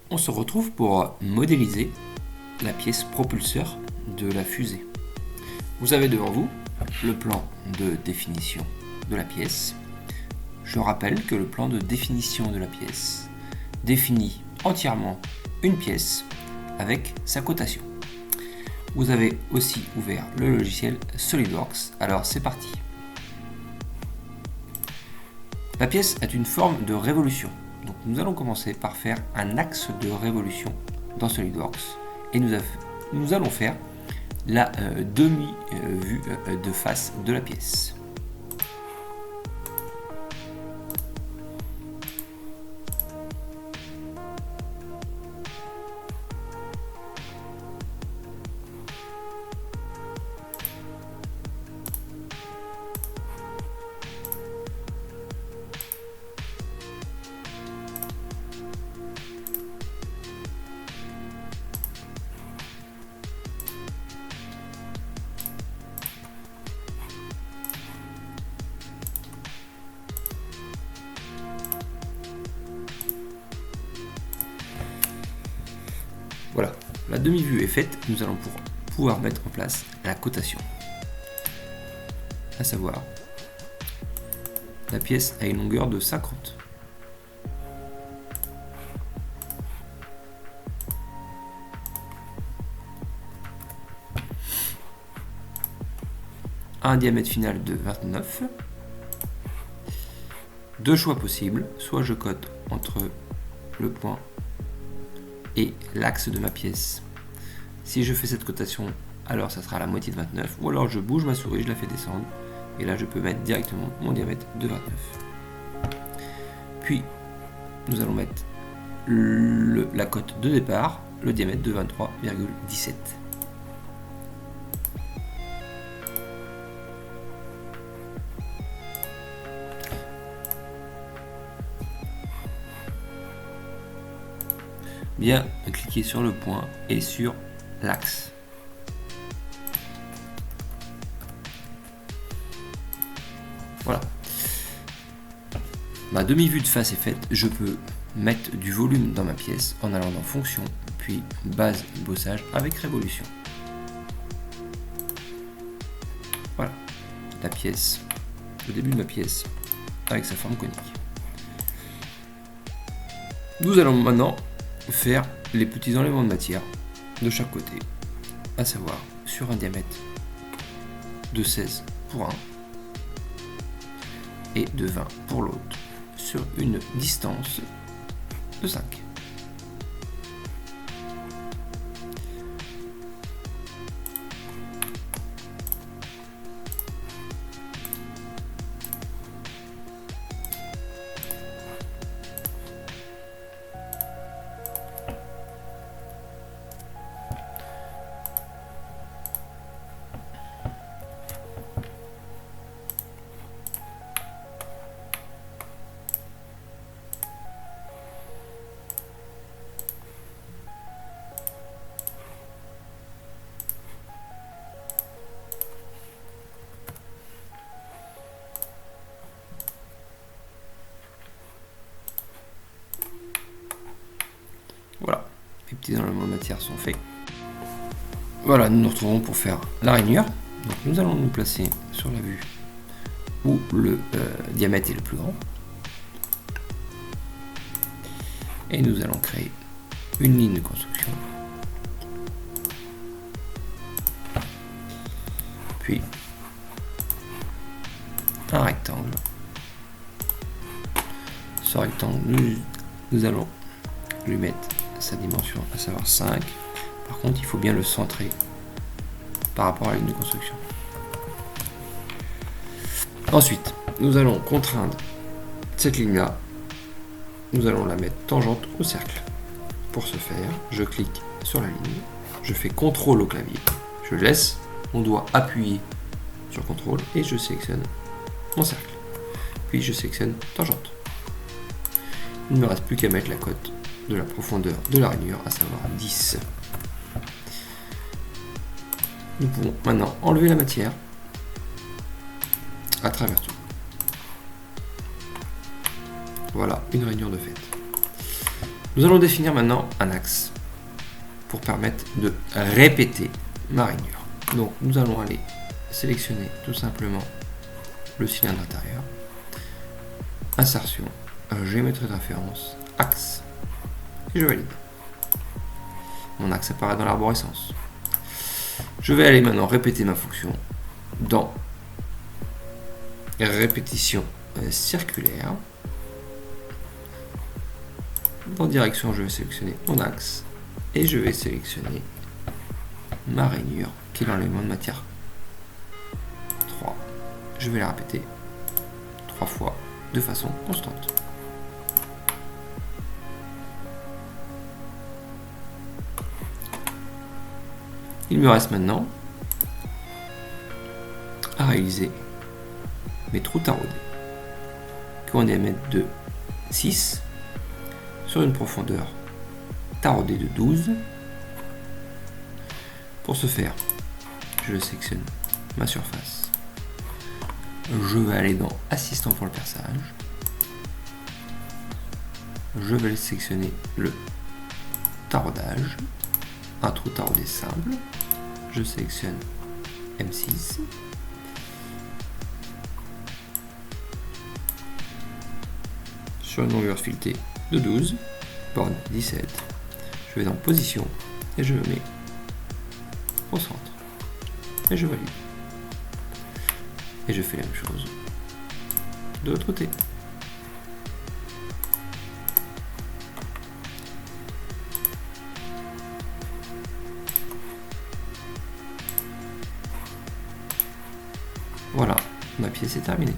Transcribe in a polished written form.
On se retrouve pour modéliser la pièce propulseur de la fusée. Vous avez devant vous le plan de définition de la pièce. Je rappelle que le plan de définition de la pièce définit entièrement une pièce avec sa cotation. Vous avez aussi ouvert le logiciel SolidWorks, alors c'est parti. La pièce a une forme de révolution. Donc nous allons commencer par faire un axe de révolution dans SolidWorks et nous allons faire la demi-vue de face de la pièce. Voilà, la demi-vue est faite, nous allons pouvoir mettre en place la cotation. À savoir, la pièce a une longueur de 50. Un diamètre final de 29. Deux choix possibles, soit je cote entre le point et l'axe de ma pièce. Si je fais cette cotation, alors ça sera la moitié de 29, ou alors je bouge ma souris, je la fais descendre, et là je peux mettre directement mon diamètre de 29. Puis nous allons mettre la cote de départ, le diamètre de 23,17. Bien cliquer sur le point et sur l'axe. Voilà. Ma demi-vue de face est faite. Je peux mettre du volume dans ma pièce en allant dans fonction, puis base bossage avec révolution. Voilà. La pièce, le début de ma pièce avec sa forme conique. Nous allons maintenant faire les petits enlèvements de matière de chaque côté, à savoir sur un diamètre de 16 pour un et de 20 pour l'autre sur une distance de 5. Voilà, les petits enlèvements de matière sont faits. Voilà, nous nous retrouvons pour faire la rainure. Donc nous allons nous placer sur la vue où le diamètre est le plus grand. Et nous allons créer une ligne de construction. Puis un rectangle. Ce rectangle, nous allons lui mettre sa dimension, à savoir 5. Par contre, il faut bien le centrer par rapport à la ligne de construction. Ensuite, nous allons contraindre cette ligne-là. Nous allons la mettre tangente au cercle. Pour ce faire, je clique sur la ligne, je fais CTRL au clavier, je laisse mon doigt appuyer sur CTRL et je sélectionne mon cercle. Puis je sélectionne tangente. Il ne me reste plus qu'à mettre la cote de la profondeur de la rainure, à savoir 10. Nous pouvons maintenant enlever la matière à travers tout. Voilà une rainure de fait. Nous allons définir maintenant un axe pour permettre de répéter ma rainure. Donc nous allons aller sélectionner tout simplement le cylindre intérieur, insertion, géométrie de référence, axe, et je valide. Mon axe apparaît dans l'arborescence. Je vais aller maintenant répéter ma fonction dans répétition circulaire. Dans direction, je vais sélectionner mon axe et je vais sélectionner ma rainure qui est l'enlèvement de matière 3. Je vais la répéter 3 fois de façon constante. Il me reste maintenant à réaliser mes trous taraudés qui ont un diamètre de 6 sur une profondeur taraudée de 12. Pour ce faire, je sélectionne ma surface. Je vais aller dans Assistant pour le perçage. Je vais sélectionner le taraudage, un trou taraudé simple. Je sélectionne M6. Sur une longueur filetée de 12, borne 17. Je vais dans Position et je me mets au centre. Et je valide. Et je fais la même chose de l'autre côté. Voilà, ma pièce est terminée.